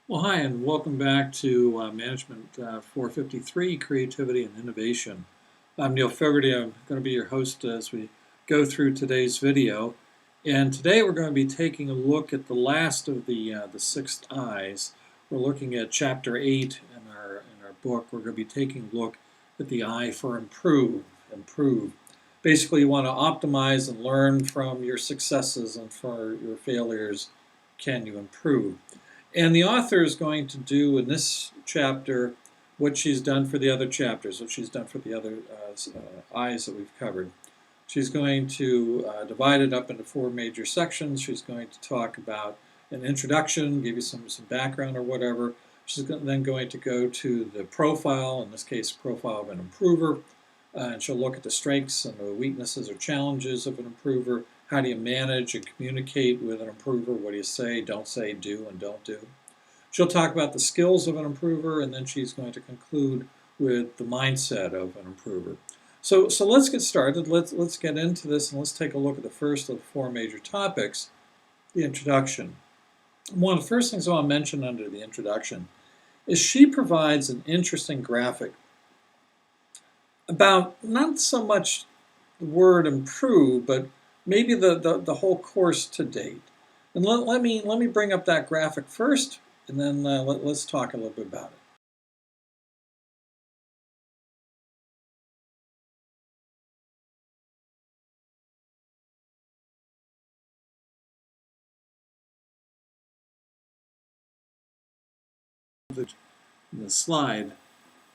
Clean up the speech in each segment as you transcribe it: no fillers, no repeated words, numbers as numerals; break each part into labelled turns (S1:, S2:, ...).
S1: Well, hi, and welcome back to Management 453, Creativity and Innovation. I'm Neil Fogarty. I'm going to be your host as we go through today's video. And today we're going to be taking a look at the last of the six I's. We're looking at Chapter 8 in our book. We're going to be taking a look at the I for improve. Improve. Basically, you want to optimize and learn from your successes, and for your failures, can you improve? And the author is going to do in this chapter what she's done for the other chapters, what she's done for the other I's that we've covered. She's going to divide it up into four major sections. She's going to talk about an introduction, give you some background or whatever. She's then going to go to the profile, in this case, profile of an improver. And she'll look at the strengths and the weaknesses or challenges of an improver. How do you manage and communicate with an improver? What do you say, don't say, do, and don't do? She'll talk about the skills of an improver, and then she's going to conclude with the mindset of an improver. So let's get started. Let's get into this, and let's take a look at the first of the four major topics, the introduction. One of the first things I want to mention under the introduction is she provides an interesting graphic about not so much the word improve, but maybe the whole course to date. And let me bring up that graphic first, and then let's talk a little bit about it. The slide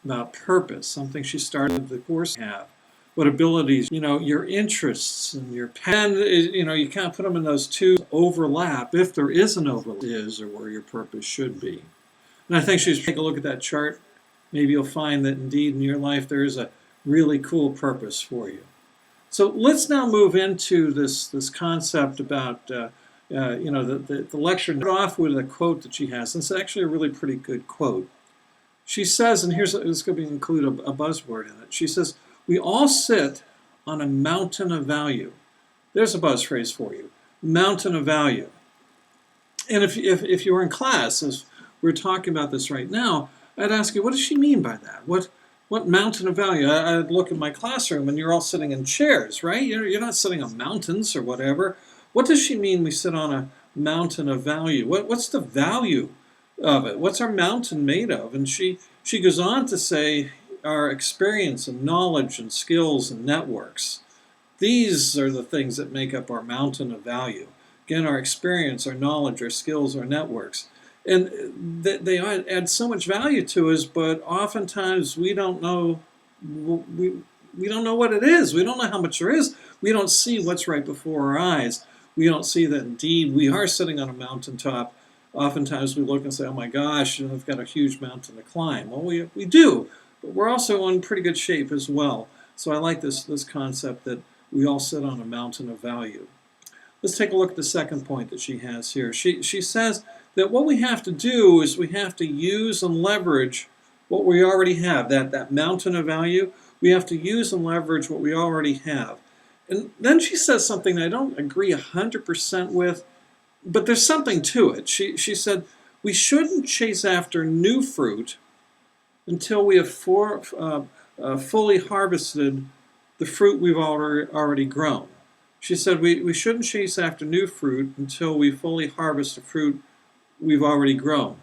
S1: about purpose, something she started the course to have. What abilities, your interests and your pen, you can't put them in those two overlap if there is an overlap, is or where your purpose should be. And I think she's take a look at that chart. Maybe you'll find that indeed in your life there is a really cool purpose for you. So let's now move into this concept about the lecture. Start off with a quote that she has. And it's actually a really pretty good quote. She says, and it's going to include a buzzword in it. She says, "We all sit on a mountain of value." There's a buzz phrase for you, mountain of value. And if you were in class, as we're talking about this right now, I'd ask you, what does she mean by that? What mountain of value? I'd look at my classroom, and you're all sitting in chairs, right? You're not sitting on mountains or whatever. What does she mean we sit on a mountain of value? What's the value of it? What's our mountain made of? And she goes on to say our experience and knowledge and skills and networks. These are the things that make up our mountain of value. Again, our experience, our knowledge, our skills, our networks. And they add so much value to us, but oftentimes we don't know we don't know what it is. We don't know how much there is. We don't see what's right before our eyes. We don't see that indeed we are sitting on a mountaintop. Oftentimes we look and say, oh my gosh, I've got a huge mountain to climb. Well, we do, but we're also in pretty good shape as well. So I like this concept that we all sit on a mountain of value. Let's take a look at the second point that she has here. She says that what we have to do is we have to use and leverage what we already have, that mountain of value. We have to use and leverage what we already have. And then she says something I don't agree 100% with, but there's something to it. She said, we shouldn't chase after new fruit until we have fully harvested the fruit we've already grown. She said, we shouldn't chase after new fruit until we fully harvest the fruit we've already grown.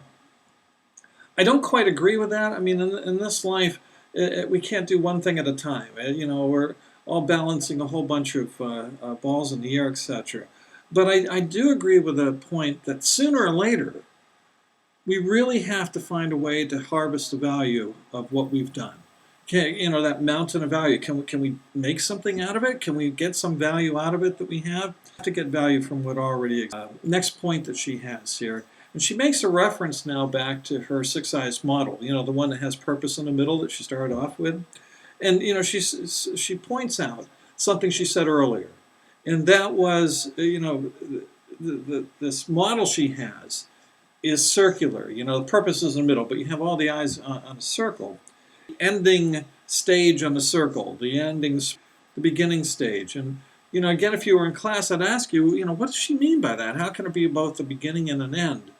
S1: I don't quite agree with that. I mean, in this life, we can't do one thing at a time. We're all balancing a whole bunch of balls in the air, etc. But I do agree with the point that sooner or later, we really have to find a way to harvest the value of what we've done. That mountain of value. Can we make something out of it? Can we get some value out of it that we have? To get value from what already exists. Next point that she has here, and she makes a reference now back to her 6 I's model. The one that has purpose in the middle that she started off with, and she points out something she said earlier, and that was this model she has is circular. The purpose is in the middle, but you have all the eyes on a circle. Ending stage on the circle, the beginning stage. And again, if you were in class, I'd ask you, what does she mean by that? How can it be both the beginning and an end?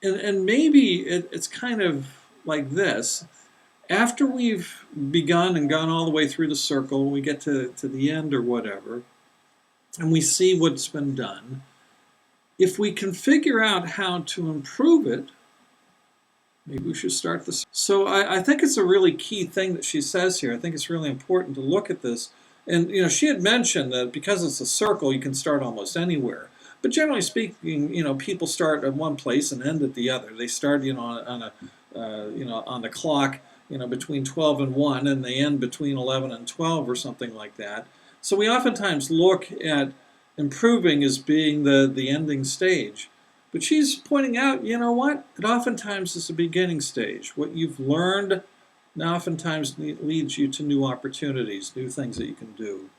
S1: and maybe it's kind of like this. After we've begun and gone all the way through the circle, we get to the end or whatever, and we see what's been done. If we can figure out how to improve it, maybe we should start this. So I think it's a really key thing that she says here. I think it's really important to look at this. And she had mentioned that because it's a circle, you can start almost anywhere. But generally speaking, people start at one place and end at the other. They start, on the clock, between 12 and 1, and they end between 11 and 12 or something like that. So we oftentimes look at improving as being the ending stage. But she's pointing out, you know what? It oftentimes is the beginning stage. What you've learned oftentimes leads you to new opportunities, new things that you can do.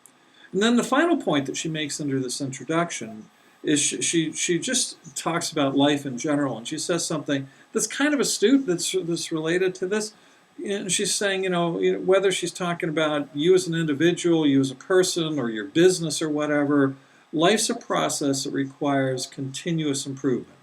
S1: And then the final point that she makes under this introduction is she just talks about life in general, and she says something that's kind of astute that's related to this. And she's saying, whether she's talking about you as an individual, you as a person, or your business or whatever, life's a process that requires continuous improvement.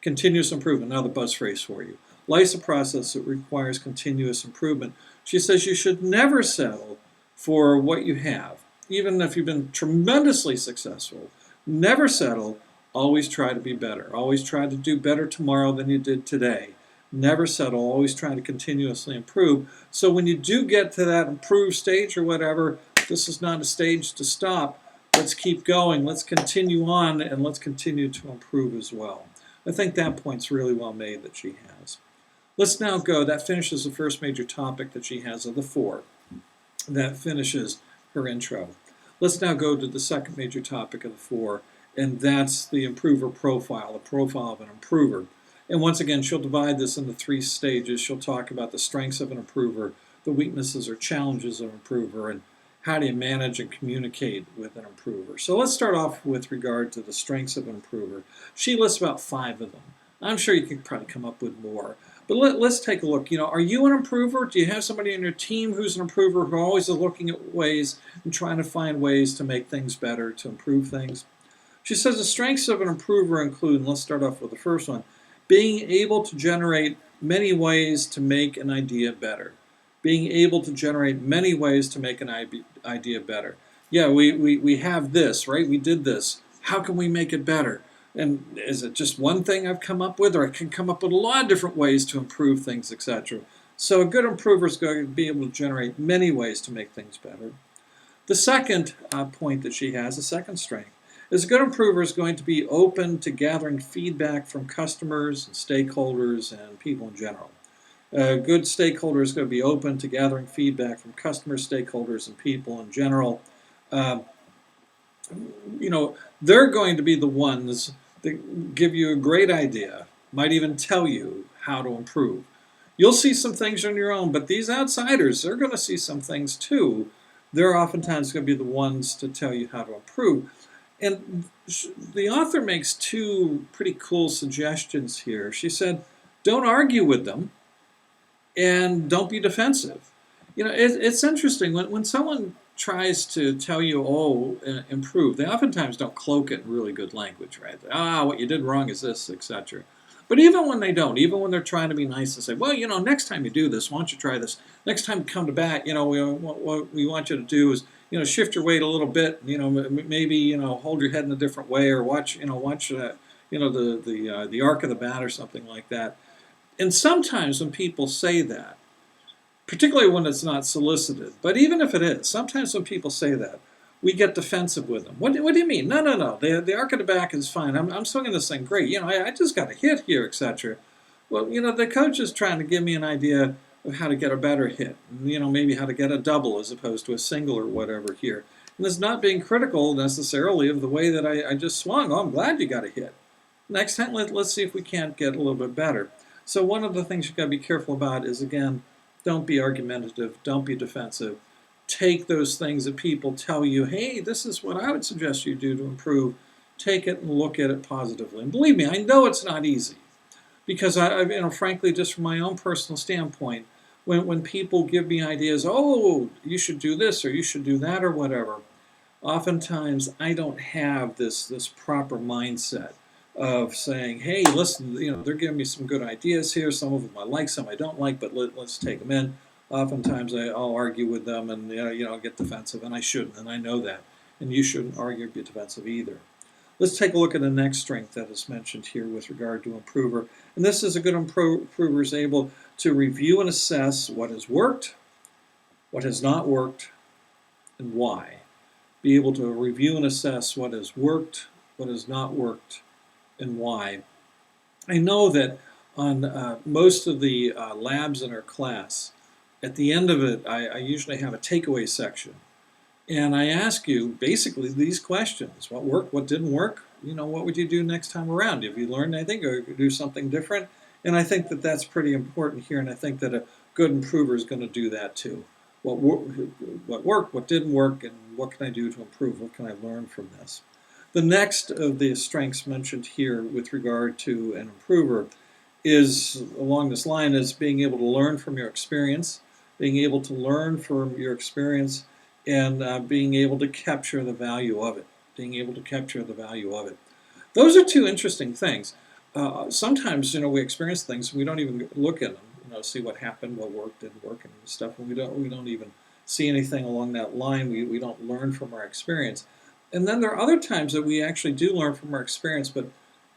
S1: Continuous improvement, now the buzz phrase for you. Life's a process that requires continuous improvement. She says you should never settle for what you have. Even if you've been tremendously successful, never settle. Always try to be better. Always try to do better tomorrow than you did today. Never settle. Always try to continuously improve. So when you do get to that improved stage or whatever, this is not a stage to stop. Let's keep going. Let's continue on, and let's continue to improve as well. I think that point's really well made that she has. Let's now go. That finishes the first major topic that she has of the 4. That finishes her intro. Let's now go to the second major topic of the 4, and that's the improver profile, the profile of an improver. And once again, she'll divide this into 3 stages. She'll talk about the strengths of an improver, the weaknesses or challenges of an improver, and how do you manage and communicate with an improver. So let's start off with regard to the strengths of an improver. She lists about 5 of them. I'm sure you can probably come up with more. But let's take a look. Are you an improver? Do you have somebody on your team who's an improver who always is looking at ways and trying to find ways to make things better, to improve things? She says the strengths of an improver include, and let's start off with the first one, being able to generate many ways to make an idea better. Being able to generate many ways to make an idea better. Yeah, we have this, right? We did this. How can we make it better? And is it just one thing I've come up with, or I can come up with a lot of different ways to improve things, etc. So a good improver is going to be able to generate many ways to make things better. The second point that she has, the second strength, is a good improver is going to be open to gathering feedback from customers and stakeholders and people in general. A good stakeholder is going to be open to gathering feedback from customers, stakeholders, and people in general. They're going to be the ones that give you a great idea, might even tell you how to improve. You'll see some things on your own, but these outsiders, they're going to see some things too. They're oftentimes going to be the ones to tell you how to improve. And the author makes 2 pretty cool suggestions here. She said, don't argue with them, and don't be defensive. It's interesting when someone tries to tell you, improve, they oftentimes don't cloak it in really good language, right? What you did wrong is this, etc. But even when they don't, even when they're trying to be nice and say, well, next time you do this, why don't you try this? Next time you come to bat, what we want you to do is, shift your weight a little bit, maybe, hold your head in a different way, or watch the arc of the bat or something like that. And sometimes when people say that, particularly when it's not solicited, but even if it is, sometimes when people say that, we get defensive with them. What do you mean? No. The arc of the back is fine. I'm swinging this thing great. I just got a hit here, etc. Well, the coach is trying to give me an idea of how to get a better hit. Maybe how to get a double as opposed to a single or whatever here. And it's not being critical necessarily of the way that I just swung. I'm glad you got a hit. Next time, let's see if we can't get a little bit better. So one of the things you've got to be careful about is, again, don't be argumentative, don't be defensive. Take those things that people tell you, hey, this is what I would suggest you do to improve. Take it and look at it positively. And believe me, I know it's not easy. Because, frankly, just from my own personal standpoint, when people give me ideas, you should do this or you should do that or whatever, oftentimes I don't have this proper mindset of saying, hey, listen, they're giving me some good ideas here. Some of them I like, some I don't like, but let's take them in. Oftentimes I'll argue with them and get defensive, and I shouldn't, and I know that. And you shouldn't argue or be defensive either. Let's take a look at the next strength that is mentioned here with regard to improver. And this is a good improver is able to review and assess what has worked, what has not worked, and why. Be able to review and assess what has worked, what has not worked, and why. I know that on most of the labs in our class, at the end of it, I usually have a takeaway section. And I ask you basically these questions: what worked, what didn't work? What would you do next time around? Have you learned anything or do something different? And I think that that's pretty important here, and I think that a good improver is going to do that too. What worked, what didn't work, and what can I do to improve? What can I learn from this? The next of the strengths mentioned here with regard to an improver is along this line is being able to learn from your experience, being able to learn from your experience, and being able to capture the value of it, being able to capture the value of it. Those are two interesting things. Sometimes, we experience things and we don't even look at them, see what happened, what worked, didn't work, and stuff, and we don't even see anything along that line. We don't learn from our experience. And then there are other times that we actually do learn from our experience, but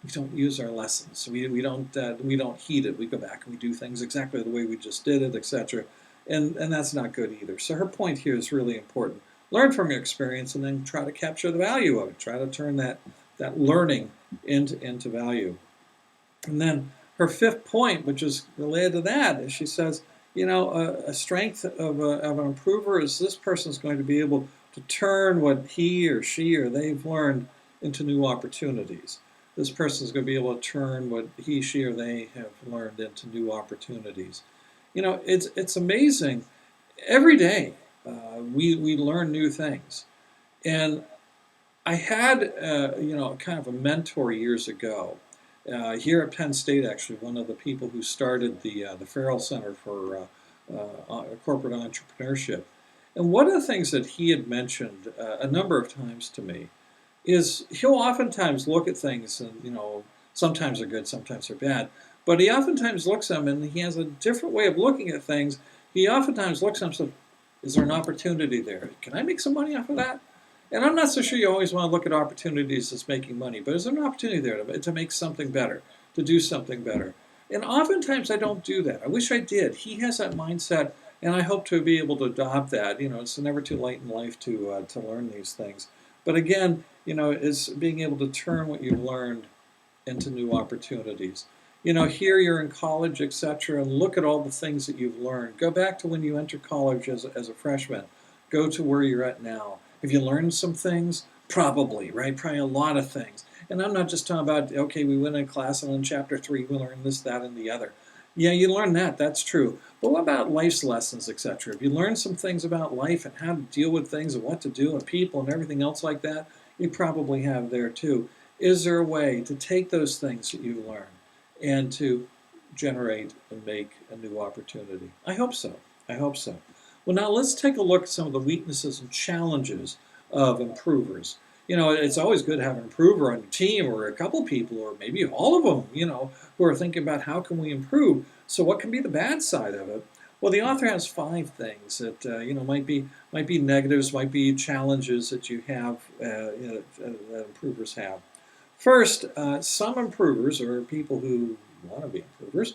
S1: we don't use our lessons. We don't heed it. We go back and we do things exactly the way we just did it, etc. And that's not good either. So her point here is really important. Learn from your experience and then try to capture the value of it. Try to turn that learning into value. And then her fifth point, which is related to that, is she says, a strength of an improver is this person is going to be able to turn what he or she or they've learned into new opportunities. This person is going to be able to turn what he, she, or they have learned into new opportunities. It's amazing. Every day we learn new things. And I had, kind of a mentor years ago here at Penn State, actually, one of the people who started the Farrell Center for Corporate Entrepreneurship. And one of the things that he had mentioned a number of times to me is he'll oftentimes look at things and, sometimes they're good, sometimes they're bad, but he oftentimes looks at them and he has a different way of looking at things. He oftentimes looks at them and says, is there an opportunity there? Can I make some money off of that? And I'm not so sure you always want to look at opportunities as making money, but is there an opportunity there to make something better, to do something better? And oftentimes I don't do that. I wish I did. He has that mindset, and I hope to be able to adopt that. It's never too late in life to learn these things. But again, is being able to turn what you've learned into new opportunities. Here you're in college, etc., and look at all the things that you've learned. Go back to when you entered college as a freshman. Go to where you're at now. Have you learned some things? Probably, right? Probably a lot of things. And I'm not just talking about, okay, we went in class and in chapter 3 we learned this, that, and the other. Yeah, you learn that. That's true. But what about life's lessons, etc.? Have you learned some things about life and how to deal with things and what to do and people and everything else like that? You probably have there too. Is there a way to take those things that you learn and to generate and make a new opportunity? I hope so. I hope so. Well, now let's take a look at some of the weaknesses and challenges of improvers. It's always good to have an improver on your team or a couple people or maybe all of them, who are thinking about how can we improve. So what can be the bad side of it? Well, the author has 5 things that, might be negatives, might be challenges that you have, that improvers have. First, some improvers, or people who want to be improvers,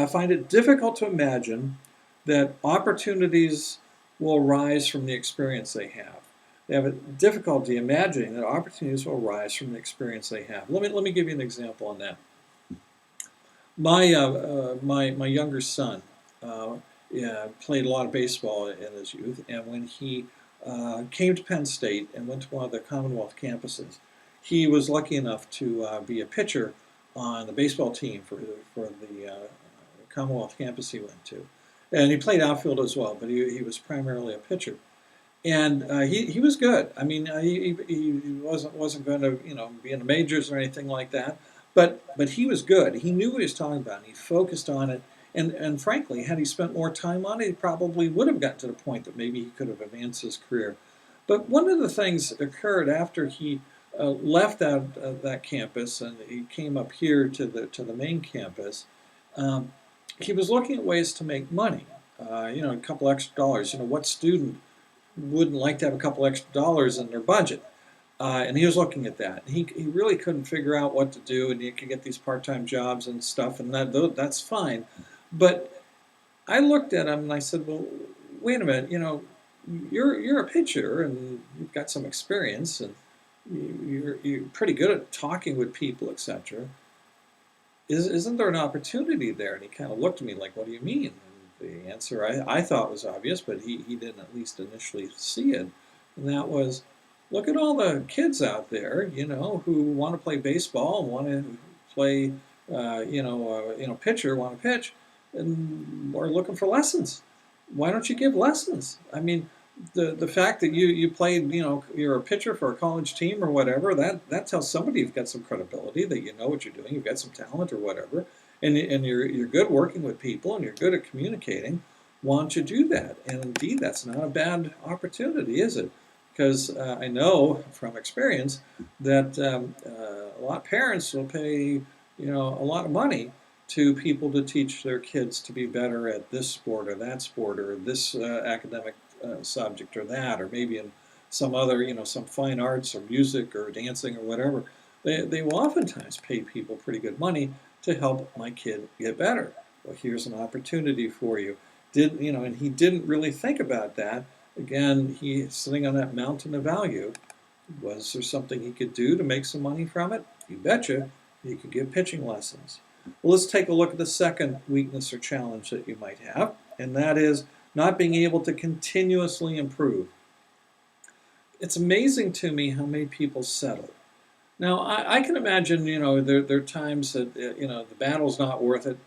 S1: find it difficult to imagine that opportunities will arise from the experience they have. They have a difficulty imagining that opportunities will arise from the experience they have. Let me give you an example on that. My younger son played a lot of baseball in his youth, and when he came to Penn State and went to one of the Commonwealth campuses, he was lucky enough to be a pitcher on the baseball team for the Commonwealth campus he went to. And he played outfield as well, but he was primarily a pitcher. And he was good. I mean, he wasn't going to be in the majors or anything like that, but he was good. He knew what he was talking about, and he focused on it. And frankly, had he spent more time on it, he probably would have gotten to the point that maybe he could have advanced his career. But one of the things that occurred after he left that campus and he came up here to the main campus. Um, he was looking at ways to make money. A couple extra dollars. What student wouldn't like to have a couple extra dollars in their budget? And he was looking at that. He really couldn't figure out what to do, and you could get these part-time jobs and stuff, and that's fine. But I looked at him and I said, well, wait a minute, you're a pitcher and you've got some experience and you're pretty good at talking with people, etc. Isn't there an opportunity there? And he kind of looked at me like, what do you mean? And the answer I thought was obvious, but he didn't at least initially see it. And that was, look at all the kids out there, who want to play baseball and want to play, pitcher, want to pitch, and are looking for lessons. Why don't you give lessons? I mean, the fact that you played, you're a pitcher for a college team or whatever, that tells somebody you've got some credibility, that you know what you're doing, you've got some talent or whatever, and you're good working with people and you're good at communicating. Why don't you do that? And indeed, that's not a bad opportunity, is it? Because I know from experience that a lot of parents will pay, a lot of money to people to teach their kids to be better at this sport or this academic subject or that, or maybe in some other, some fine arts or music or dancing or whatever. They will oftentimes pay people pretty good money to help my kid get better. Well, here's an opportunity for you. And he didn't really think about that. Again, he's sitting on that mountain of value. Was there something he could do to make some money from it? You betcha. He could give pitching lessons. Well, let's take a look at the second weakness or challenge that you might have, and that is not being able to continuously improve. It's amazing to me how many people settle. Now, I can imagine, there are times that, the battle's not worth it.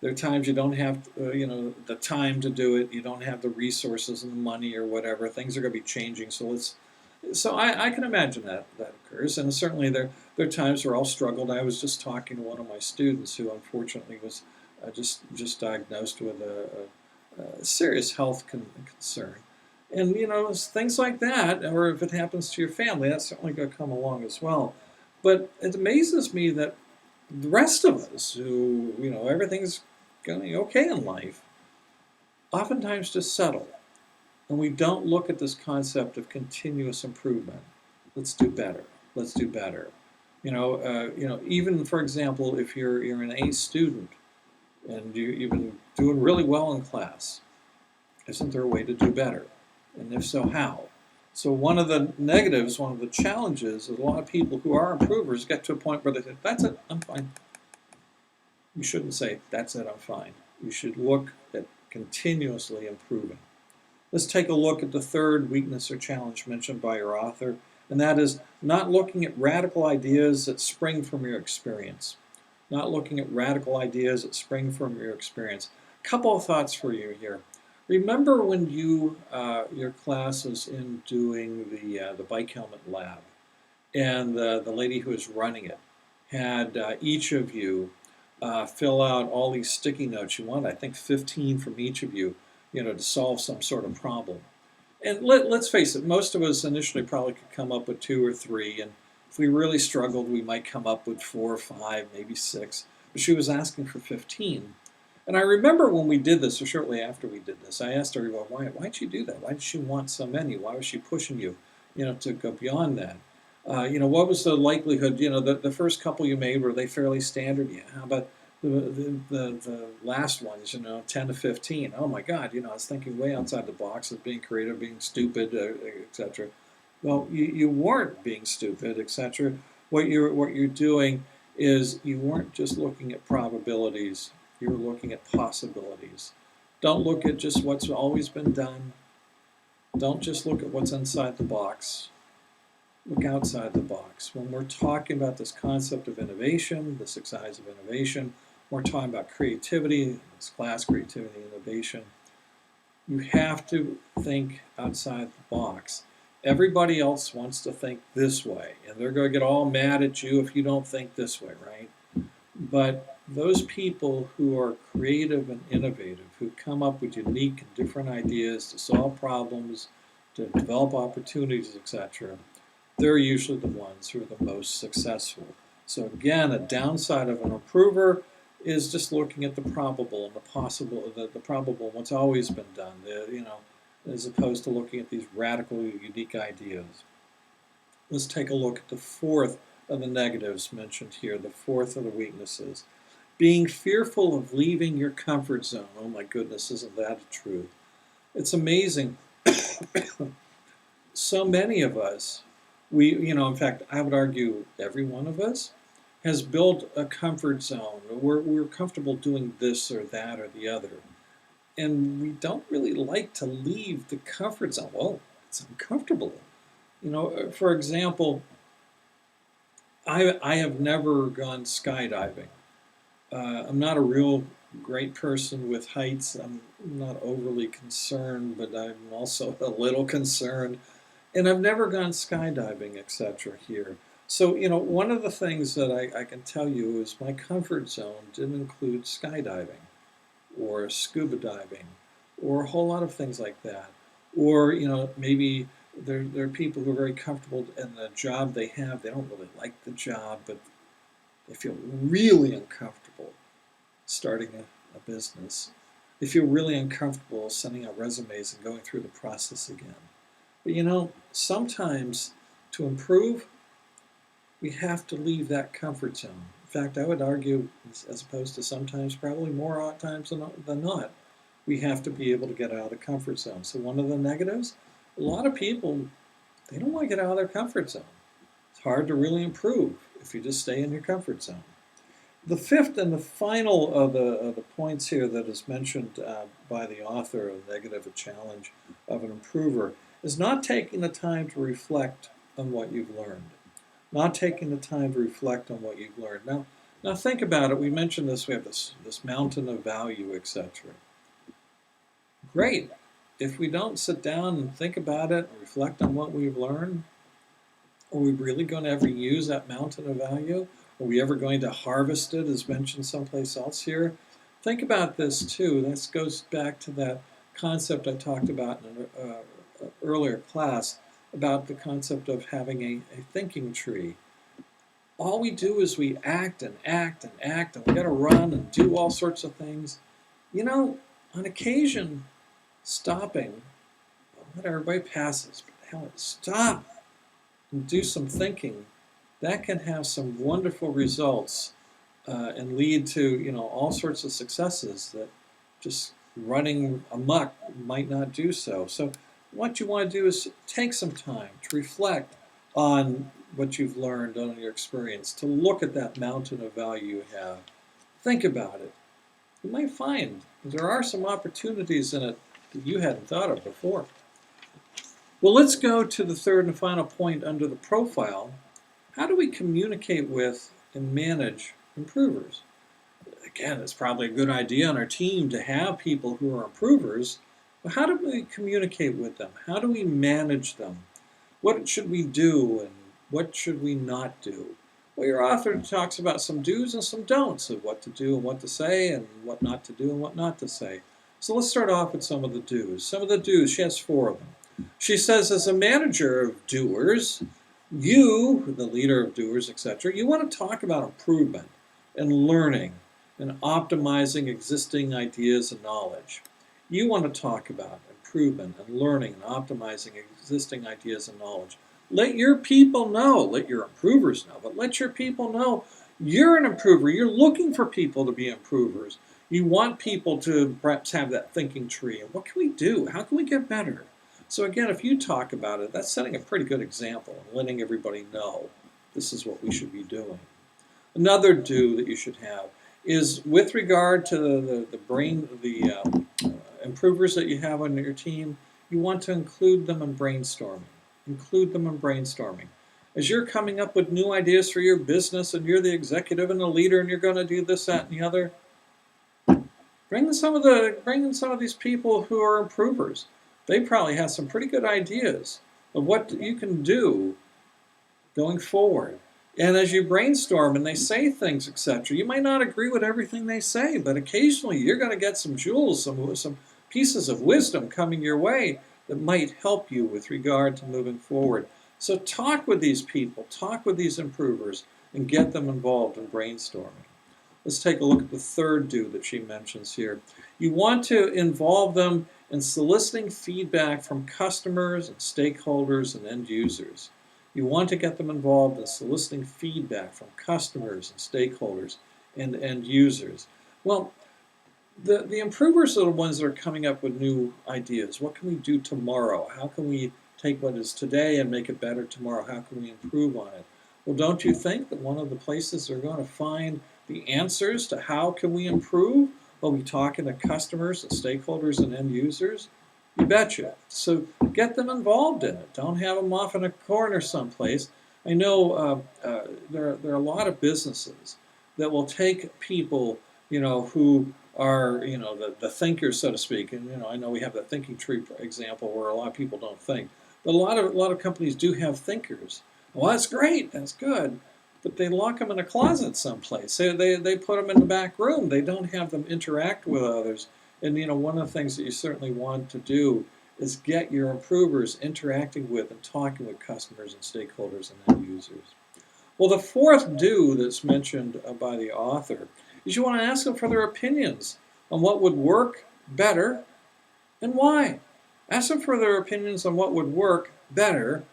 S1: There are times you don't have, the time to do it. You don't have the resources and the money or whatever. Things are going to be changing. So I can imagine that occurs. And certainly there are times where I'll struggle. I was just talking to one of my students who unfortunately was just diagnosed with a serious health concern. And, things like that, or if it happens to your family, that's certainly going to come along as well. But it amazes me that the rest of us who, everything's going okay in life, oftentimes just settle. And we don't look at this concept of continuous improvement. Let's do better. Let's do better. Even, for example, if you're an A student and you've been doing really well in class, isn't there a way to do better? And if so, how? So one of the negatives, one of the challenges, is a lot of people who are improvers get to a point where they say, that's it, I'm fine. You shouldn't say, that's it, I'm fine. You should look at continuously improving. Let's take a look at the third weakness or challenge mentioned by your author, and that is not looking at radical ideas that spring from your experience. Not looking at radical ideas that spring from your experience. A couple of thoughts for you here. Remember when your class was in doing the bike helmet lab, and the lady who was running it had each of you fill out all these sticky notes. You wanted, I think, 15 from each of you, to solve some sort of problem. And let's face it, most of us initially probably could come up with 2 or 3, and if we really struggled, we might come up with 4 or 5, maybe 6. But she was asking for 15. And I remember when we did this, or shortly after we did this, I asked her, well, why'd she do that? Why did she want so many? Why was she pushing you, to go beyond that? What was the likelihood? The first couple you made, were they fairly standard? Yeah. How about the last ones? 10 to 15. Oh my God! I was thinking way outside the box of being creative, being stupid, etc. Well, you weren't being stupid, etc. What you're doing is you weren't just looking at probabilities. You're looking at possibilities. Don't look at just what's always been done. Don't just look at what's inside the box. Look outside the box. When we're talking about this concept of innovation, this exercise of innovation, we're talking about creativity, this class, creativity, innovation. You have to think outside the box. Everybody else wants to think this way, and they're going to get all mad at you if you don't think this way, right? But those people who are creative and innovative, who come up with unique and different ideas to solve problems, to develop opportunities, etc., they're usually the ones who are the most successful. So again, a downside of an improver is just looking at the probable and the possible, the probable, what's always been done, as opposed to looking at these radical, unique ideas. Let's take a look at the fourth of the negatives mentioned here, the fourth of the weaknesses. Being fearful of leaving your comfort zone. Oh my goodness, isn't that the truth? It's amazing. So many of us, in fact, I would argue every one of us has built a comfort zone. We're comfortable doing this or that or the other. And we don't really like to leave the comfort zone. Well, it's uncomfortable. For example, I have never gone skydiving. I'm not a real great person with heights. I'm not overly concerned, but I'm also a little concerned. And I've never gone skydiving, etc. here. So, one of the things that I can tell you is my comfort zone didn't include skydiving or scuba diving or a whole lot of things like that. Or, maybe there are people who are very comfortable in the job they have. They don't really like the job, but they feel really uncomfortable starting a business. They feel really uncomfortable sending out resumes and going through the process again. But sometimes to improve, we have to leave that comfort zone. In fact, I would argue, as opposed to sometimes, probably more times than not, we have to be able to get out of the comfort zone. So one of the negatives, a lot of people, they don't want to get out of their comfort zone. It's hard to really improve if you just stay in your comfort zone. The fifth and the final of the points here that is mentioned by the author of Negative, a Challenge of an Improver, is not taking the time to reflect on what you've learned. Not taking the time to reflect on what you've learned. Now think about it. We mentioned this. We have this mountain of value, etc. Great. If we don't sit down and think about it and reflect on what we've learned, are we really going to ever use that mountain of value? Are we ever going to harvest it, as mentioned someplace else here? Think about this too. This goes back to that concept I talked about in an earlier class about the concept of having a thinking tree. All we do is we act and act and act, and we got to run and do all sorts of things. On occasion, stopping, not everybody passes, but hell, stop and do some thinking. That can have some wonderful results and lead to all sorts of successes that just running amok might not do so. So what you want to do is take some time to reflect on what you've learned, on your experience, to look at that mountain of value you have. Think about it. You might find there are some opportunities in it that you hadn't thought of before. Well, let's go to the third and final point under the profile. How do we communicate with and manage improvers? Again, it's probably a good idea on our team to have people who are improvers, but how do we communicate with them? How do we manage them? What should we do and what should we not do? Well, your author talks about some do's and some don'ts of what to do and what to say and what not to do and what not to say. So let's start off with some of the do's. Some of the do's, she has 4 of them. She says, as a manager of doers, you, the leader of doers, etc., you want to talk about improvement and learning and optimizing existing ideas and knowledge. You want to talk about improvement and learning and optimizing existing ideas and knowledge. Let your people know, let your improvers know, but let your people know you're an improver. You're looking for people to be improvers. You want people to perhaps have that thinking tree. And what can we do? How can we get better? So again, if you talk about it, that's setting a pretty good example and letting everybody know this is what we should be doing. Another do that you should have is with regard to the improvers that you have on your team, you want to include them in brainstorming. Include them in brainstorming. As you're coming up with new ideas for your business and you're the executive and the leader and you're going to do this, that, and the other, bring in some of these people who are improvers. They probably have some pretty good ideas of what you can do going forward. And as you brainstorm and they say things, etc., you might not agree with everything they say, but occasionally you're going to get some jewels, some pieces of wisdom coming your way that might help you with regard to moving forward. So talk with these people, talk with these improvers, and get them involved in brainstorming. Let's take a look at the third do that she mentions here. You want to involve them in soliciting feedback from customers and stakeholders and end users. You want to get them involved in soliciting feedback from customers and stakeholders and end users. Well, the improvers are the ones that are coming up with new ideas. What can we do tomorrow? How can we take what is today and make it better tomorrow? How can we improve on it? Well, don't you think that one of the places they're going to find the answers to how can we improve will be talking to customers and stakeholders and end users? You betcha. So get them involved in it. Don't have them off in a corner someplace. I know there are a lot of businesses that will take people, who are, the thinkers, so to speak. And, I know we have that thinking tree example where a lot of people don't think. But a lot of companies do have thinkers. Well, that's great. That's good. But they lock them in a closet someplace. They put them in the back room. They don't have them interact with others. And, one of the things that you certainly want to do is get your improvers interacting with and talking with customers and stakeholders and end users. Well, the fourth do that's mentioned by the author is you want to ask them for their opinions on what would work better and why. Ask them for their opinions on what would work better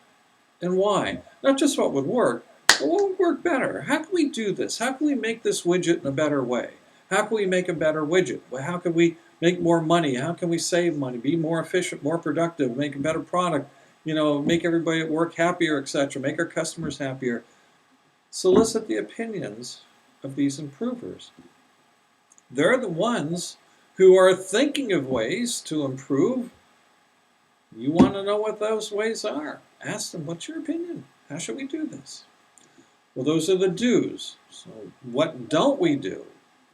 S1: and why. Not just what would work, but what would work better. How can we do this? How can we make this widget in a better way? How can we make a better widget? How can we make more money? How can we save money, be more efficient, more productive, make a better product, make everybody at work happier, etc., make our customers happier? Solicit the opinions of these improvers. They're the ones who are thinking of ways to improve. You want to know what those ways are. Ask them, what's your opinion? How should we do this? Well, those are the do's. So what don't we do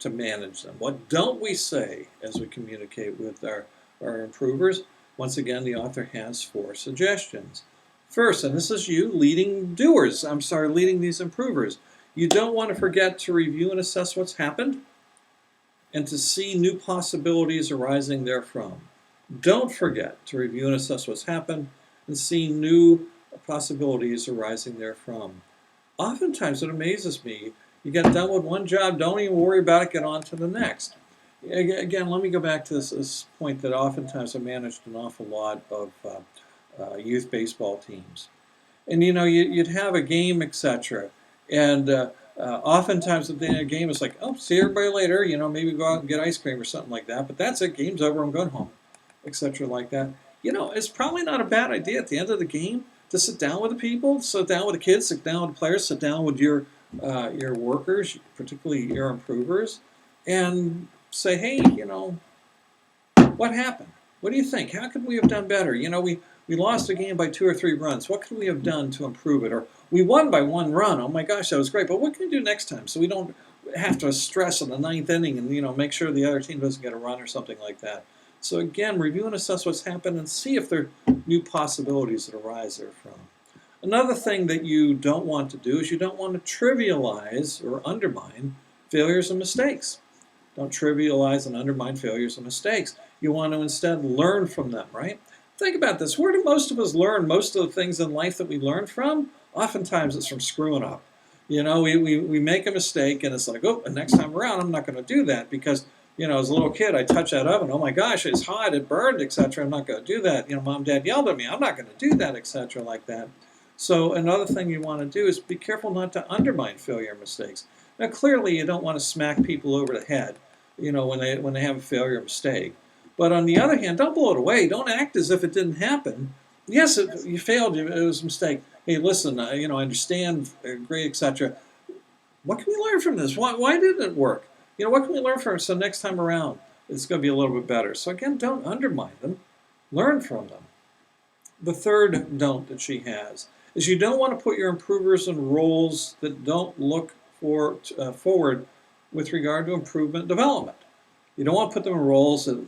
S1: to manage them? What don't we say as we communicate with our improvers? Once again, the author has 4 suggestions. First, and this is you leading these improvers. You don't want to forget to review and assess what's happened and to see new possibilities arising therefrom. Don't forget to review and assess what's happened and see new possibilities arising therefrom. Oftentimes, it amazes me, you get done with one job, don't even worry about it, get on to the next. Again, let me go back to this point that oftentimes I managed an awful lot of youth baseball teams. And you'd have a game, etc. And oftentimes at the end of the game, it's like, oh, see everybody later, maybe go out and get ice cream or something like that. But that's it, game's over, I'm going home, etc. like that. It's probably not a bad idea at the end of the game to sit down with the people, sit down with the kids, sit down with the players, sit down with your workers, particularly your improvers, and say, hey, what happened? What do you think? How could we have done better? We lost a game by 2 or 3 runs. What could we have done to improve it? Or we won by 1 run. Oh my gosh, that was great. But what can we do next time so we don't have to stress in the 9th inning and make sure the other team doesn't get a run or something like that? So again, review and assess what's happened and see if there are new possibilities that arise therefrom. Another thing that you don't want to do is you don't want to trivialize or undermine failures and mistakes. Don't trivialize and undermine failures and mistakes. You want to instead learn from them, right? Think about this. Where do most of us learn most of the things in life that we learn from? Oftentimes it's from screwing up. We make a mistake and it's like, oh, and next time around I'm not going to do that because, as a little kid I touched that oven. Oh my gosh, it's hot, it burned, etc. I'm not going to do that. Mom, Dad yelled at me. I'm not going to do that, etc. like that. So another thing you want to do is be careful not to undermine failure and mistakes. Now clearly you don't want to smack people over the head, when they have a failure or mistake. But on the other hand, don't blow it away. Don't act as if it didn't happen. Yes, you failed. It was a mistake. Hey, listen, I understand, great, etc. What can we learn from this? Why didn't it work? What can we learn from it so next time around it's going to be a little bit better? So again, don't undermine them. Learn from them. The third don't that she has is you don't want to put your improvers in roles that don't look forward with regard to improvement development. You don't want to put them in roles that,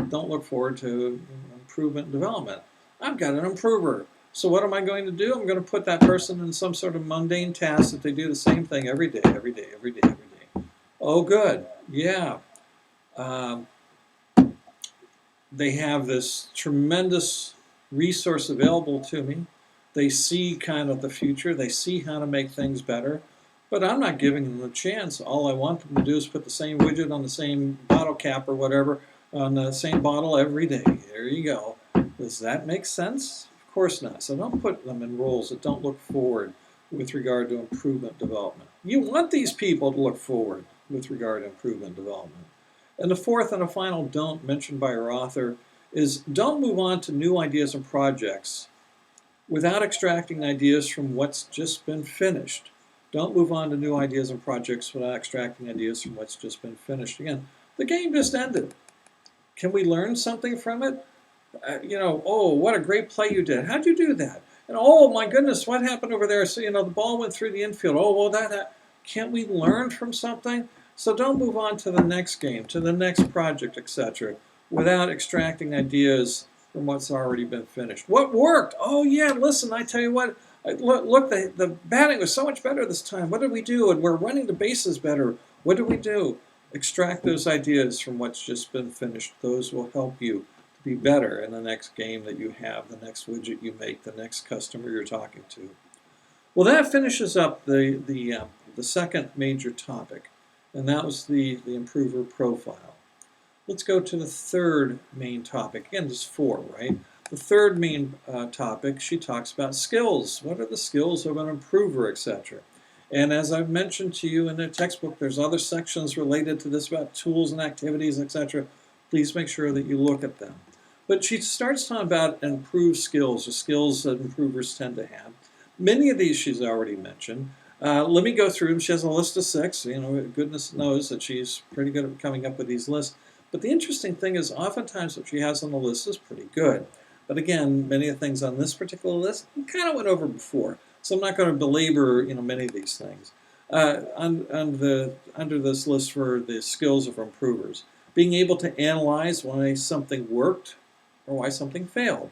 S1: don't look forward to improvement and development. I've got an improver. So what am I going to do? I'm going to put that person in some sort of mundane task that they do the same thing every day, every day, every day, every day. Oh, good. Yeah. They have this tremendous resource available to me. They see kind of the future. They see how to make things better. But I'm not giving them the chance. All I want them to do is put the same widget on the same bottle cap or whatever on the same bottle every day. There you go. Does that make sense? Of course not. So don't put them in roles that don't look forward with regard to improvement development. You want these people to look forward with regard to improvement development. And the fourth and a final don't mentioned by our author is don't move on to new ideas and projects without extracting ideas from what's just been finished. Don't move on to new ideas and projects without extracting ideas from what's just been finished. Again, the game just ended. Can we learn something from it? Oh, what a great play you did. How'd you do that? And oh my goodness, what happened over there? So, the ball went through the infield. Oh, well, can't we learn from something? So don't move on to the next game, to the next project, etc., without extracting ideas from what's already been finished. What worked? Oh yeah, listen, I tell you what, look, the batting was so much better this time. What did we do? And we're running the bases better. What did we do? Extract those ideas from what's just been finished. Those will help you to be better in the next game that you have, the next widget you make, the next customer you're talking to. Well, that finishes up the second major topic, and that was the improver profile. Let's go to the third main topic. Again, there's four, right? The third main topic, she talks about skills. What are the skills of an improver, etc.? And as I've mentioned to you in the textbook, there's other sections related to this about tools and activities, etc. Please make sure that you look at them. But she starts talking about improved skills, the skills that improvers tend to have. Many of these she's already mentioned. Let me go through them. She has a list of 6. Goodness knows that she's pretty good at coming up with these lists. But the interesting thing is oftentimes what she has on the list is pretty good. But again, many of the things on this particular list we kind of went over before. So I'm not going to belabor many of these things. Under this list for the skills of improvers, being able to analyze why something worked or why something failed.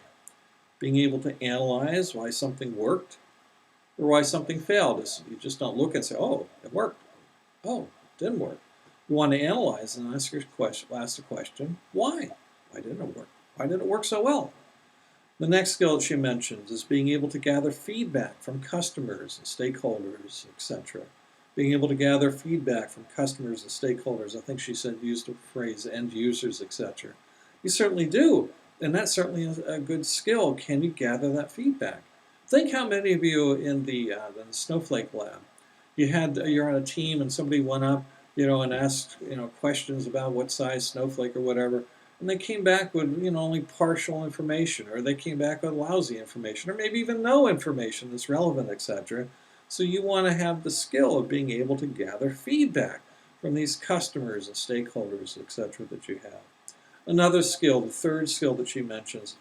S1: Being able to analyze why something worked or why something failed. You just don't look and say, oh, it worked. Oh, it didn't work. You want to analyze and ask the question, why? Why didn't it work? Why did it work so well? The next skill that she mentions is being able to gather feedback from customers and stakeholders, etc. Being able to gather feedback from customers and stakeholders. I think she used the phrase end users, etc. You certainly do, and that's certainly a good skill. Can you gather that feedback? Think how many of you in the Snowflake lab, you're on a team and somebody went up, and asked, questions about what size snowflake or whatever, and they came back with, only partial information, or they came back with lousy information, or maybe even no information that's relevant, etc. So you want to have the skill of being able to gather feedback from these customers and stakeholders, etc. that you have. Another skill, the third skill that she mentions,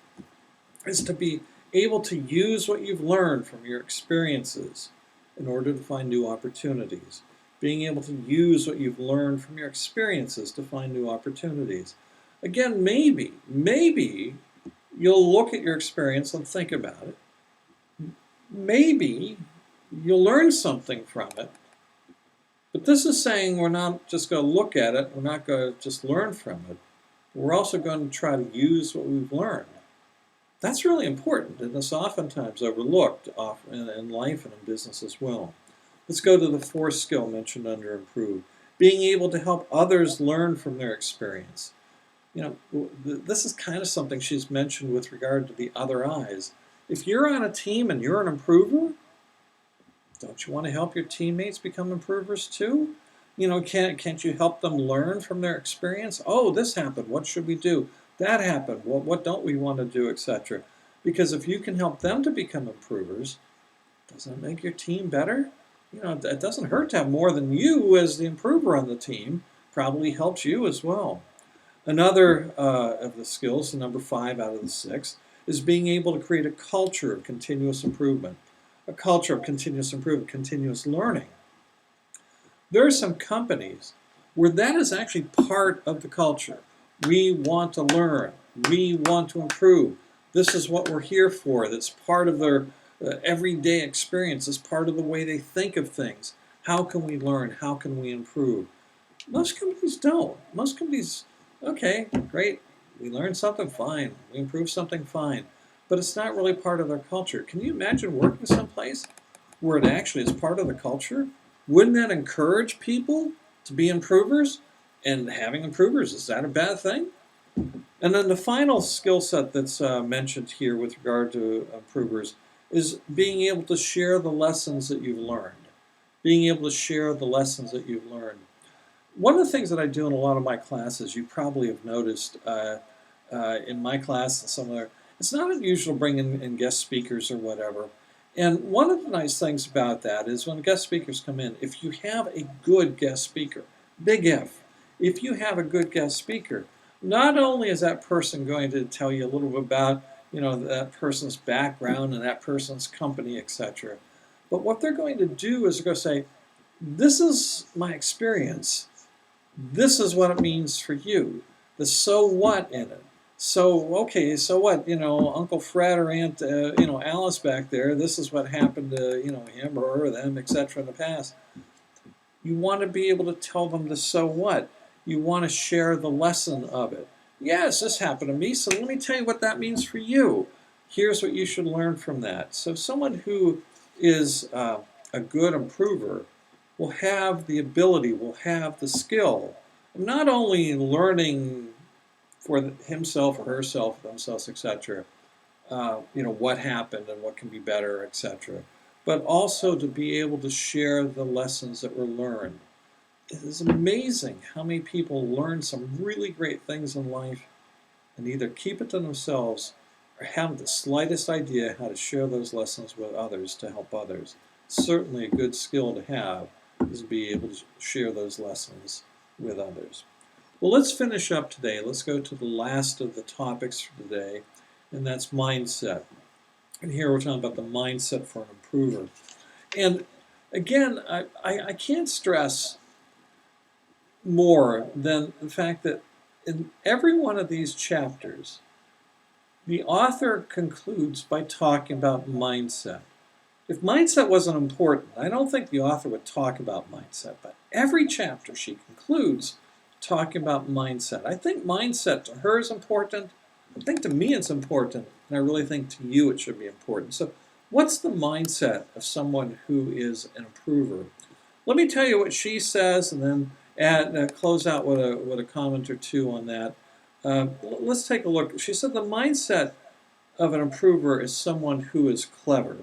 S1: is to be able to use what you've learned from your experiences in order to find new opportunities. Being able to use what you've learned from your experiences to find new opportunities. Again, maybe you'll look at your experience and think about it. Maybe you'll learn something from it. But this is saying we're not just going to look at it, we're not going to just learn from it. We're also going to try to use what we've learned. That's really important, and it's oftentimes overlooked in life and in business as well. Let's go to the fourth skill mentioned under improve. Being able to help others learn from their experience. This is kind of something she's mentioned with regard to the other eyes. If you're on a team and you're an improver, don't you want to help your teammates become improvers too? Can't you help them learn from their experience? Oh, this happened. What should we do? That happened. What don't we want to do, etc. Because if you can help them to become improvers, doesn't it make your team better? It doesn't hurt to have more than you as the improver on the team. Probably helps you as well. Another of the skills, number 5 out of the 6, is being able to create a culture of continuous improvement. A culture of continuous improvement, continuous learning. There are some companies where that is actually part of the culture. We want to learn. We want to improve. This is what we're here for. That's part of their everyday experience. It's part of the way they think of things. How can we learn? How can we improve? Most companies don't. Most companies, okay, great. We learned something, fine. We improved something, fine. but it's not really part of their culture. Can you imagine working someplace where it actually is part of the culture? Wouldn't that encourage people to be improvers? And having improvers, is that a bad thing? And then the final skill set that's mentioned here with regard to improvers is being able to share the lessons that you've learned. Being able to share the lessons that you've learned. One of the things that I do in a lot of my classes, you probably have noticed in my class and some other, it's not unusual to bring in guest speakers or whatever. And one of the nice things about that is when guest speakers come in, if you have a good guest speaker, big if you have a good guest speaker, not only is that person going to tell you a little bit about, that person's background and that person's company, etc., but what they're going to do is they're going to say, this is my experience. This is what it means for you. The so what in it. So, okay, so what? Uncle Fred or Aunt, Alice back there, this is what happened to, him or her, them, etc. in the past. You want to be able to tell them the so what. You want to share the lesson of it. Yes, this happened to me, so let me tell you what that means for you. Here's what you should learn from that. So someone who is a good improver will have the ability, will have the skill, not only learning for himself or herself, themselves, etc., what happened and what can be better, etc., but also to be able to share the lessons that were learned. It is amazing how many people learn some really great things in life and either keep it to themselves or have the slightest idea how to share those lessons with others to help others. Certainly a good skill to have is to be able to share those lessons with others. Well, let's finish up today. Let's go to the last of the topics for today, and that's mindset. And here we're talking about the mindset for an improver. And again, I can't stress more than the fact that in every one of these chapters, the author concludes by talking about mindset. If mindset wasn't important, I don't think the author would talk about mindset, but every chapter she concludes talking about mindset. I think mindset to her is important. I think to me it's important, and I really think to you it should be important. So what's the mindset of someone who is an improver? Let me tell you what she says, and then close out with a comment or two on that. Let's take a look. She said the mindset of an improver is someone who is clever.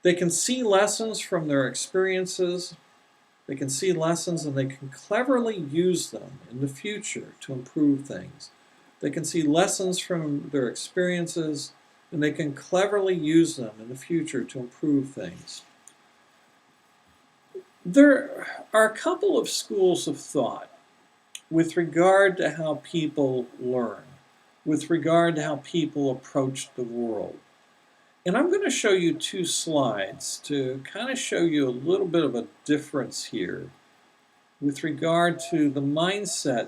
S1: They can see lessons from their experiences. They can see lessons and they can cleverly use them in the future to improve things. They can see lessons from their experiences and they can cleverly use them in the future to improve things. There are a couple of schools of thought with regard to how people learn, with regard to how people approach the world. And I'm going to show you two slides to kind of show you a little bit of a difference here with regard to the mindset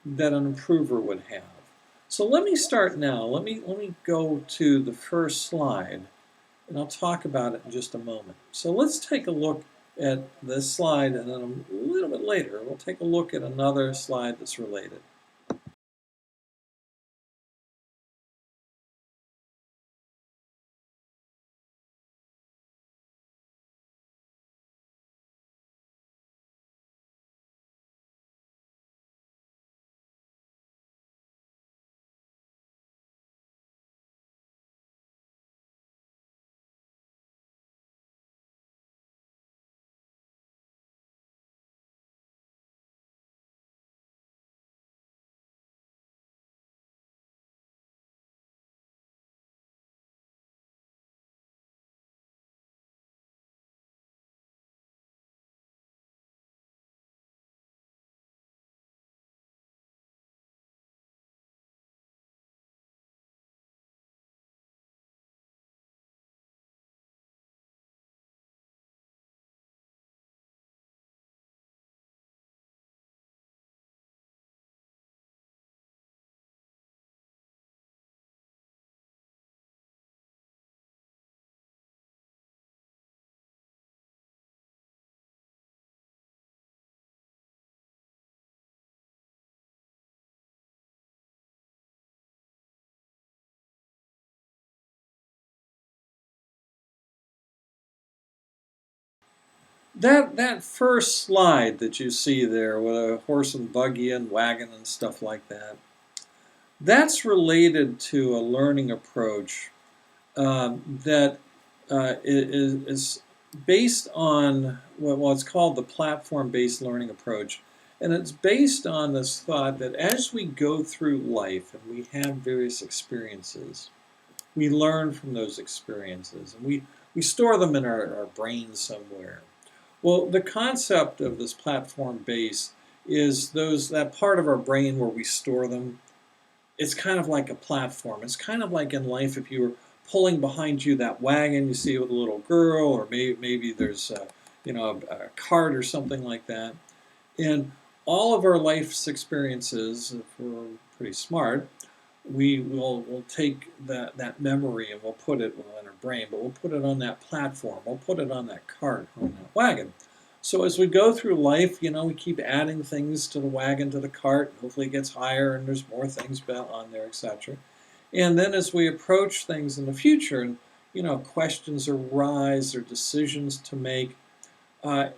S1: that an improver would have. So let me start now. Let me go to the first slide, and I'll talk about it in just a moment. So let's take a look at this slide, and then a little bit later, we'll take a look at another slide that's related. That first slide that you see there with a horse and buggy and wagon and stuff like that, that's related to a learning approach that is based on what's called the platform-based learning approach. And it's based on this thought that as we go through life and we have various experiences, we learn from those experiences and we store them in our brain somewhere. Well, the concept of this platform base is that part of our brain where we store them. It's kind of like a platform. It's kind of like in life if you were pulling behind you that wagon you see with a little girl, or maybe there's a cart or something like that. And all of our life's experiences, if we're pretty smart, we'll take that memory and we'll put it in our brain, but we'll put it on that platform. We'll put it on that cart, on that wagon. So as we go through life, we keep adding things to the wagon, to the cart. Hopefully it gets higher and there's more things on there, etc. And then as we approach things in the future, and questions arise or decisions to make, uh,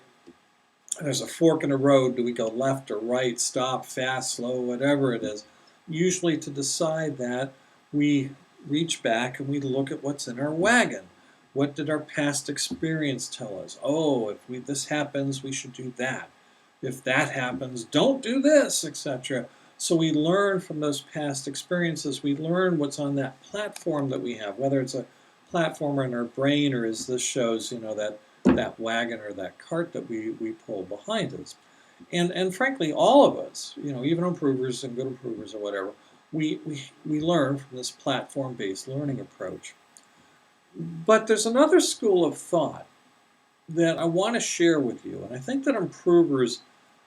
S1: there's a fork in the road. Do we go left or right, stop, fast, slow, whatever it is? Usually to decide that, we reach back and we look at what's in our wagon. What did our past experience tell us? Oh, if this happens, we should do that. If that happens, don't do this, etc. So we learn from those past experiences. We learn what's on that platform that we have, whether it's a platform in our brain or as this shows, that wagon or that cart that we pull behind us. And frankly, all of us, even improvers and good improvers or whatever, we learn from this platform-based learning approach. But there's another school of thought that I want to share with you, and I think that improvers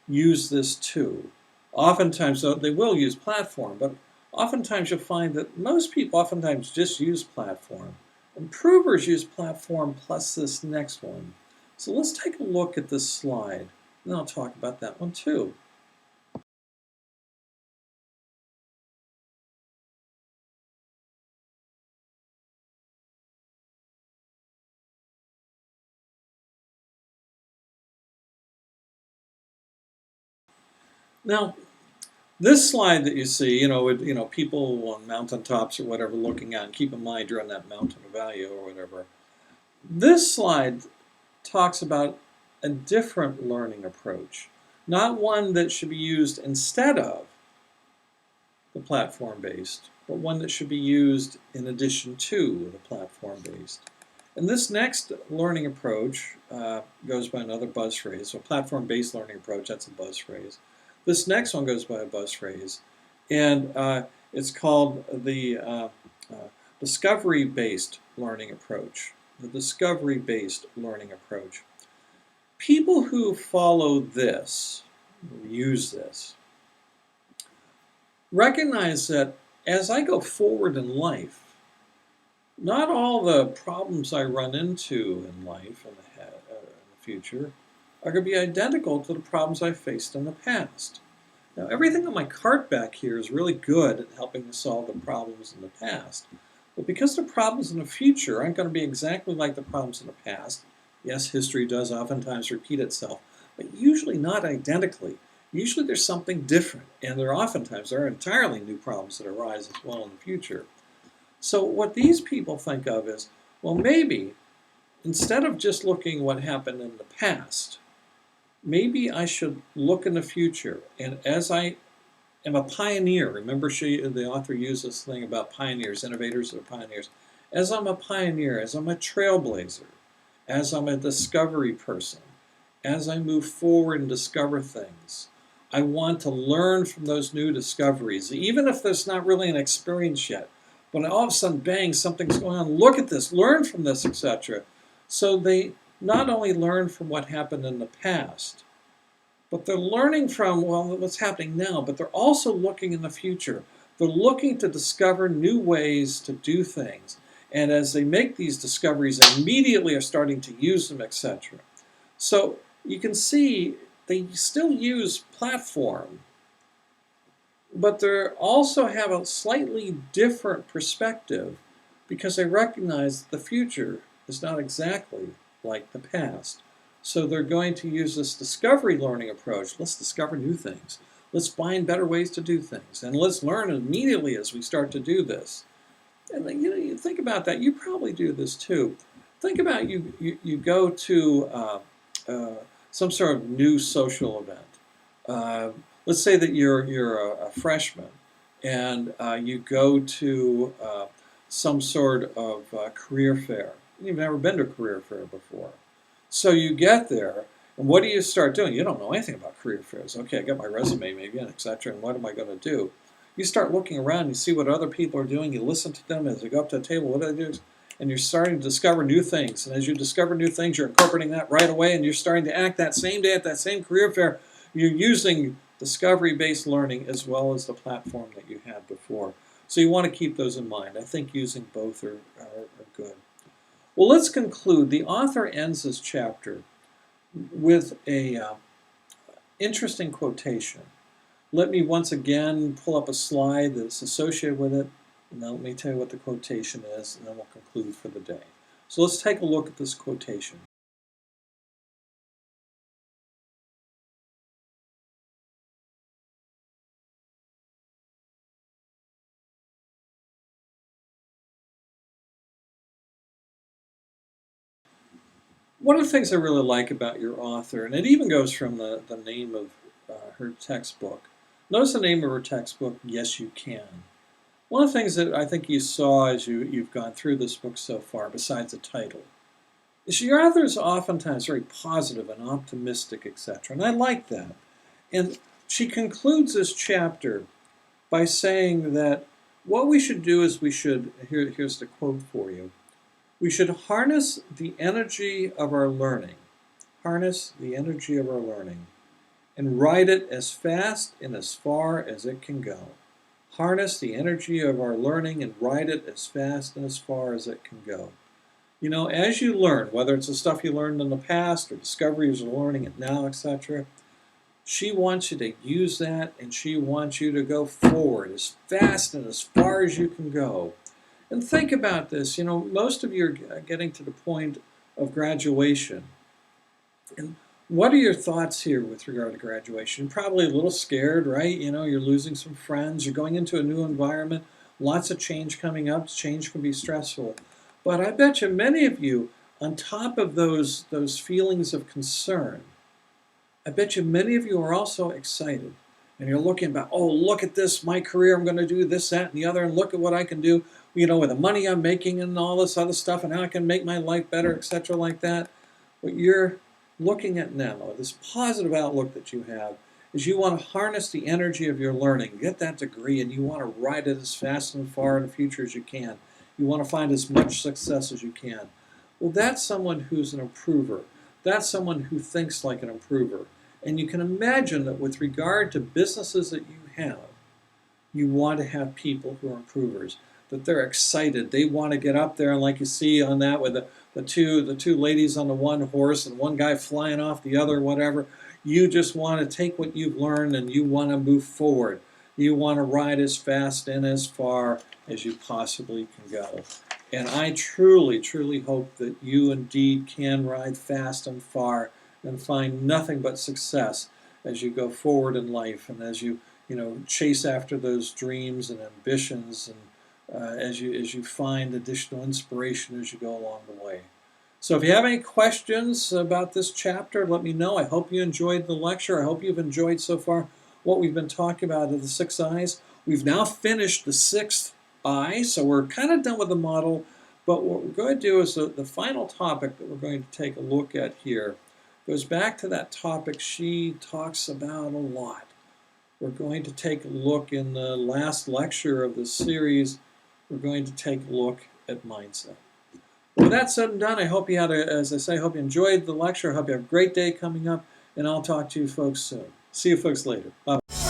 S1: use this too. Oftentimes, they will use platform, but oftentimes you'll find that most people oftentimes just use platform. Improvers use platform plus this next one. So let's take a look at this slide, and I'll talk about that one too. Now, this slide that you see, with, people on mountaintops or whatever looking out, and keep in mind you're on that mountain of value or whatever. This slide talks about a different learning approach, not one that should be used instead of the platform-based, but one that should be used in addition to the platform-based. And this next learning approach goes by another buzz phrase. So platform-based learning approach, that's a buzz phrase. This next one goes by a buzz phrase, and it's called the discovery-based learning approach. The discovery-based learning approach. People who follow this, who use this, recognize that as I go forward in life, not all the problems I run into in life in the future are going to be identical to the problems I faced in the past. Now, everything on my cart back here is really good at helping to solve the problems in the past. But because the problems in the future aren't going to be exactly like the problems in the past, yes, history does oftentimes repeat itself, but usually not identically. Usually there's something different, and there are entirely new problems that arise as well in the future. So what these people think of is, well, maybe instead of just looking what happened in the past, maybe I should look in the future. And as I am a pioneer, remember the author used this thing about pioneers, innovators are pioneers. As I'm a pioneer, as I'm a trailblazer, as I'm a discovery person, as I move forward and discover things, I want to learn from those new discoveries, even if there's not really an experience yet. But all of a sudden, bang, something's going on. Look at this, learn from this, etc. So they not only learn from what happened in the past, but they're learning from, what's happening now, but they're also looking in the future. They're looking to discover new ways to do things. And as they make these discoveries, they immediately are starting to use them, etc. So you can see they still use platform, but they also have a slightly different perspective because they recognize that the future is not exactly like the past. So they're going to use this discovery learning approach. Let's discover new things. Let's find better ways to do things. And let's learn immediately as we start to do this. And you think about that. You probably do this too. Think about you go to some sort of new social event. Let's say that you're a freshman and you go to some sort of career fair. You've never been to a career fair before. So you get there, and what do you start doing? You don't know anything about career fairs. Okay, I got my resume maybe, and etc. And what am I going to do? You start looking around, you see what other people are doing, you listen to them as they go up to the table, what do they do? And you're starting to discover new things. And as you discover new things, you're incorporating that right away, and you're starting to act that same day at that same career fair. You're using discovery-based learning as well as the platform that you had before. So you want to keep those in mind. I think using both are good. Well, let's conclude. The author ends this chapter with a interesting quotation. Let me once again pull up a slide that's associated with it, and then let me tell you what the quotation is, and then we'll conclude for the day. So let's take a look at this quotation. One of the things I really like about your author, and it even goes from the name of her textbook. Notice the name of her textbook, Yes You Can. One of the things that I think you saw as you've gone through this book so far, besides the title, is your author is oftentimes very positive and optimistic, etc. And I like that. And she concludes this chapter by saying that what we should do is here's the quote for you, we should harness the energy of our learning, harness the energy of our learning, and ride it as fast and as far as it can go. Harness the energy of our learning and ride it as fast and as far as it can go. You know, as you learn, whether it's the stuff you learned in the past or discoveries you're learning it now, etc., she wants you to use that, and she wants you to go forward as fast and as far as you can go. And think about this. You know, most of you are getting to the point of graduation. And what are your thoughts here with regard to graduation? Probably a little scared, right? You know, you're losing some friends. You're going into a new environment. Lots of change coming up. Change can be stressful. But I bet you many of you, on top of those feelings of concern, I bet you many of you are also excited. And you're looking about, oh, look at this, my career, I'm going to do this, that, and the other, and look at what I can do, you know, with the money I'm making and all this other stuff, and how I can make my life better, etc., like that. What you're looking at now, this positive outlook that you have, is you want to harness the energy of your learning, get that degree, and you want to ride it as fast and far in the future as you can. You want to find as much success as you can. Well, that's someone who's an improver. That's someone who thinks like an improver. And you can imagine that with regard to businesses that you have, you want to have people who are improvers, that they're excited. They want to get up there, and like you see on that with the two ladies on the one horse and one guy flying off the other, whatever. You just want to take what you've learned and you want to move forward. You want to ride as fast and as far as you possibly can go. And I truly, truly hope that you indeed can ride fast and far and find nothing but success as you go forward in life, and as you chase after those dreams and ambitions, and as you find additional inspiration as you go along the way. So if you have any questions about this chapter, let me know. I hope you enjoyed the lecture. I hope you've enjoyed so far what we've been talking about of the 6 eyes. We've now finished the 6th eye, so we're kind of done with the model. But what we're going to do is the final topic that we're going to take a look at here goes back to that topic she talks about a lot. We're going to take a look in the last lecture of this series. We're going to take a look at mindset. With that said and done, I hope you had, as I say, I hope you enjoyed the lecture. I hope you have a great day coming up, and I'll talk to you folks soon. See you folks later. Bye.